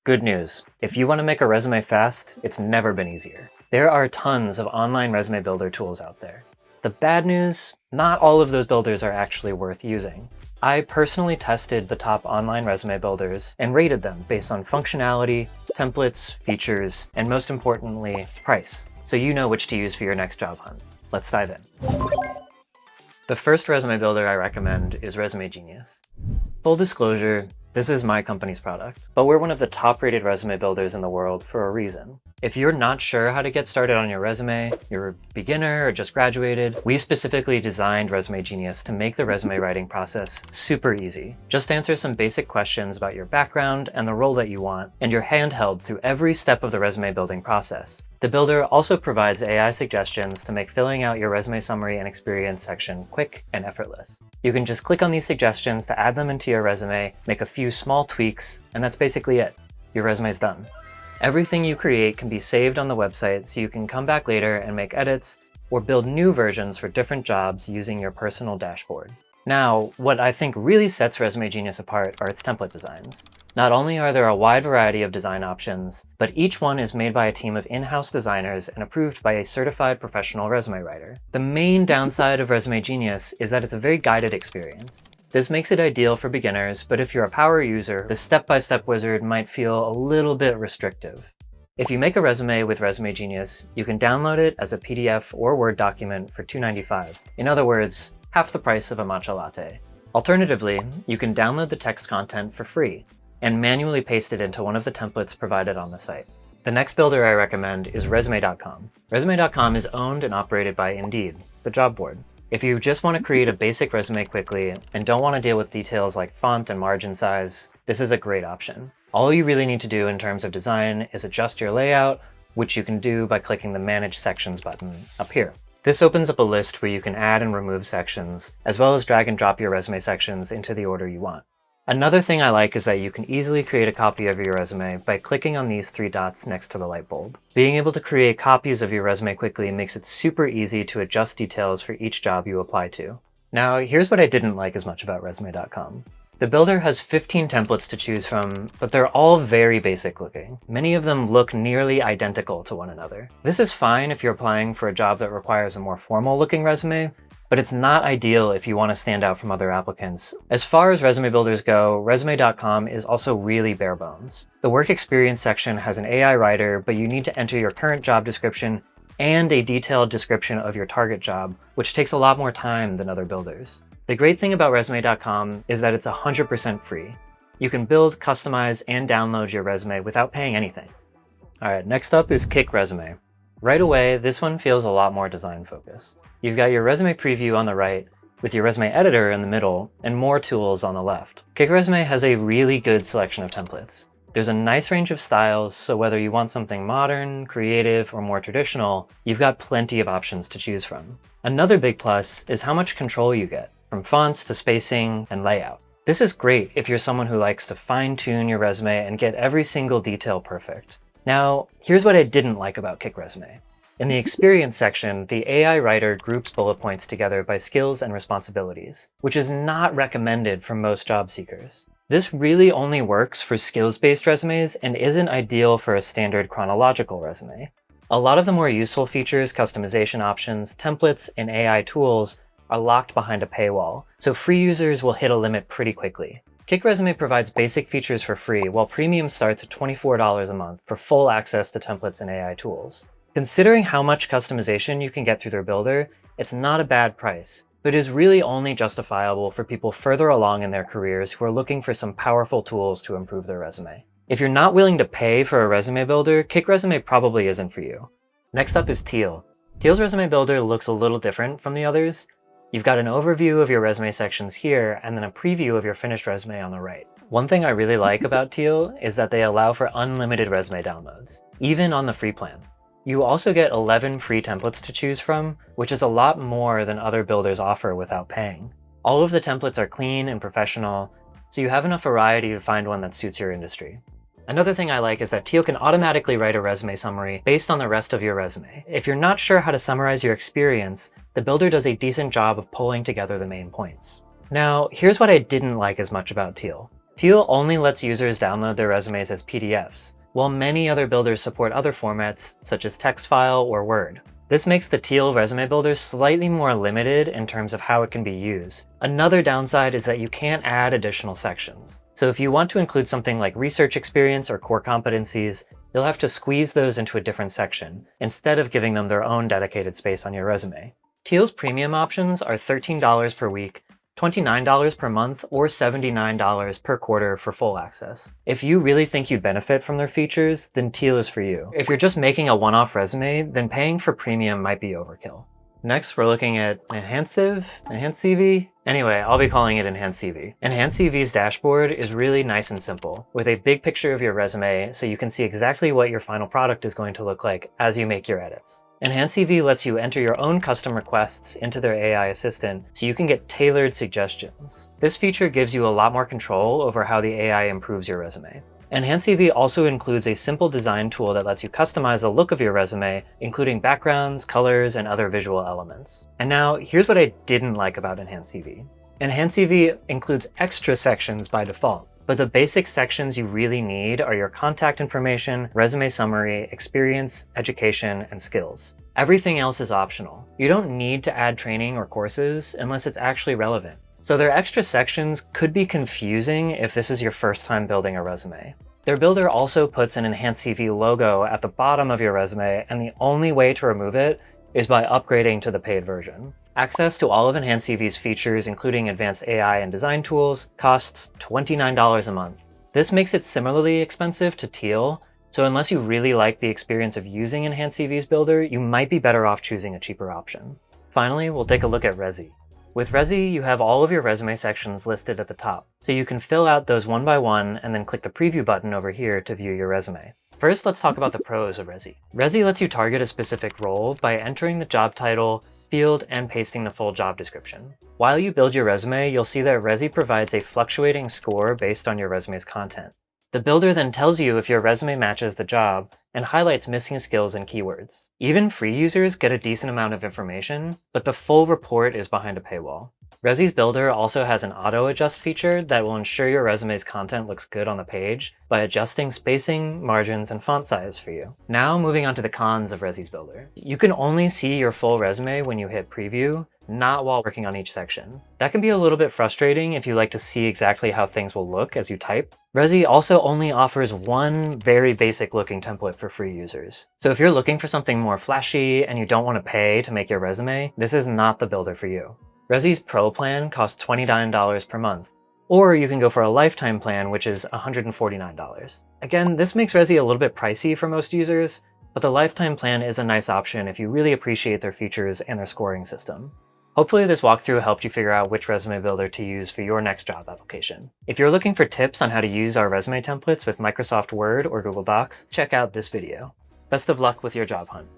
Good news. If you want to make a resume fast, it's never been easier. There are tons of online resume builder tools out there. The bad news, not all of those builders are actually worth using. I personally tested the top online resume builders and rated them based on functionality, templates, features, and most importantly, price, so you know which to use for your next job hunt. Let's dive in. The first resume builder I recommend is Resume Genius. Full disclosure, this is my company's product, but we're one of the top-rated resume builders in the world for a reason. If you're not sure how to get started on your resume, you're a beginner or just graduated, we specifically designed Resume Genius to make the resume writing process super easy. Just answer some basic questions about your background and the role that you want, and you're handheld through every step of the resume building process. The builder also provides AI suggestions to make filling out your resume summary and experience section quick and effortless. You can just click on these suggestions to add them into your resume, make a few small tweaks, and that's basically it. Your resume's done. Everything you create can be saved on the website so you can come back later and make edits or build new versions for different jobs using your personal dashboard. Now, what I think really sets Resume Genius apart are its template designs. Not only are there a wide variety of design options, but each one is made by a team of in-house designers and approved by a certified professional resume writer. The main downside of Resume Genius is that it's a very guided experience. This makes it ideal for beginners, but if you're a power user, the step-by-step wizard might feel a little bit restrictive. If you make a resume with Resume Genius, you can download it as a PDF or Word document for $2.95. In other words, half the price of a matcha latte. Alternatively, you can download the text content for free and manually paste it into one of the templates provided on the site. The next builder I recommend is Resume.com. Resume.com is owned and operated by Indeed, the job board. If you just want to create a basic resume quickly and don't want to deal with details like font and margin size, this is a great option. All you really need to do in terms of design is adjust your layout, which you can do by clicking the Manage Sections button up here. This opens up a list where you can add and remove sections, as well as drag and drop your resume sections into the order you want. Another thing I like is that you can easily create a copy of your resume by clicking on these three dots next to the light bulb. Being able to create copies of your resume quickly makes it super easy to adjust details for each job you apply to. Now, here's what I didn't like as much about Resume.com. The builder has 15 templates to choose from, but they're all very basic looking. Many of them look nearly identical to one another. This is fine if you're applying for a job that requires a more formal looking resume, but it's not ideal if you want to stand out from other applicants. As far as resume builders go, Resume.com is also really bare bones. The work experience section has an AI writer, but you need to enter your current job description and a detailed description of your target job, which takes a lot more time than other builders. The great thing about Resume.com is that it's 100% free. You can build, customize, and download your resume without paying anything. All right, next up is Kickresume. Right away, this one feels a lot more design focused. You've got your resume preview on the right, with your resume editor in the middle, and more tools on the left. Kickresume has a really good selection of templates. There's a nice range of styles, so whether you want something modern, creative, or more traditional, you've got plenty of options to choose from. Another big plus is how much control you get, from fonts to spacing and layout. This is great if you're someone who likes to fine-tune your resume and get every single detail perfect. Now, here's what I didn't like about Kickresume. In the experience section, the AI writer groups bullet points together by skills and responsibilities, which is not recommended for most job seekers. This really only works for skills-based resumes and isn't ideal for a standard chronological resume. A lot of the more useful features, customization options, templates, and AI tools are locked behind a paywall, so free users will hit a limit pretty quickly. Kickresume provides basic features for free, while premium starts at $24 a month for full access to templates and AI tools. Considering how much customization you can get through their builder, it's not a bad price, but is really only justifiable for people further along in their careers who are looking for some powerful tools to improve their resume. If you're not willing to pay for a resume builder, Kickresume probably isn't for you. Next up is Teal. Teal's resume builder looks a little different from the others. You've got an overview of your resume sections here, and then a preview of your finished resume on the right. One thing I really like about Teal is that they allow for unlimited resume downloads, even on the free plan. You also get 11 free templates to choose from, which is a lot more than other builders offer without paying. All of the templates are clean and professional, so you have enough variety to find one that suits your industry. Another thing I like is that Teal can automatically write a resume summary based on the rest of your resume. If you're not sure how to summarize your experience, the builder does a decent job of pulling together the main points. Now, here's what I didn't like as much about Teal. Teal only lets users download their resumes as PDFs, while many other builders support other formats such as text file or Word. This makes the Teal resume builder slightly more limited in terms of how it can be used. Another downside is that you can't add additional sections. So if you want to include something like research experience or core competencies, you'll have to squeeze those into a different section, instead of giving them their own dedicated space on your resume. Teal's premium options are $13 per week, $29 per month, or $79 per quarter for full access. If you really think you'd benefit from their features, then Teal is for you. If you're just making a one-off resume, then paying for premium might be overkill. Next, we're looking at EnhanCV? Anyway, I'll be calling it EnhanCV. EnhanCV's dashboard is really nice and simple, with a big picture of your resume so you can see exactly what your final product is going to look like as you make your edits. EnhanCV lets you enter your own custom requests into their AI assistant so you can get tailored suggestions. This feature gives you a lot more control over how the AI improves your resume. EnhanCV also includes a simple design tool that lets you customize the look of your resume, including backgrounds, colors, and other visual elements. And now, here's what I didn't like about EnhanCV. EnhanCV includes extra sections by default, but the basic sections you really need are your contact information, resume summary, experience, education, and skills. Everything else is optional. You don't need to add training or courses unless it's actually relevant. So their extra sections could be confusing if this is your first time building a resume. Their builder also puts an EnhanCV logo at the bottom of your resume, and the only way to remove it is by upgrading to the paid version. Access to all of EnhanCV's features, including advanced AI and design tools, costs $29 a month. This makes it similarly expensive to Teal, so unless you really like the experience of using EnhanCV's builder, you might be better off choosing a cheaper option. Finally, we'll take a look at Rezi. With Rezi, you have all of your resume sections listed at the top, so you can fill out those one by one and then click the preview button over here to view your resume. First, let's talk about the pros of Rezi. Rezi lets you target a specific role by entering the job title, field, and pasting the full job description. While you build your resume, you'll see that Rezi provides a fluctuating score based on your resume's content. The builder then tells you if your resume matches the job and highlights missing skills and keywords. Even free users get a decent amount of information, but the full report is behind a paywall. Rezi's builder also has an auto-adjust feature that will ensure your resume's content looks good on the page by adjusting spacing, margins, and font size for you. Now moving on to the cons of Rezi's builder. You can only see your full resume when you hit preview, not while working on each section. That can be a little bit frustrating if you like to see exactly how things will look as you type. Rezi also only offers one very basic looking template for free users. So if you're looking for something more flashy and you don't want to pay to make your resume, this is not the builder for you. Rezi's Pro plan costs $29 per month, or you can go for a lifetime plan, which is $149. Again, this makes Rezi a little bit pricey for most users, but the lifetime plan is a nice option if you really appreciate their features and their scoring system. Hopefully this walkthrough helped you figure out which resume builder to use for your next job application. If you're looking for tips on how to use our resume templates with Microsoft Word or Google Docs, check out this video. Best of luck with your job hunt.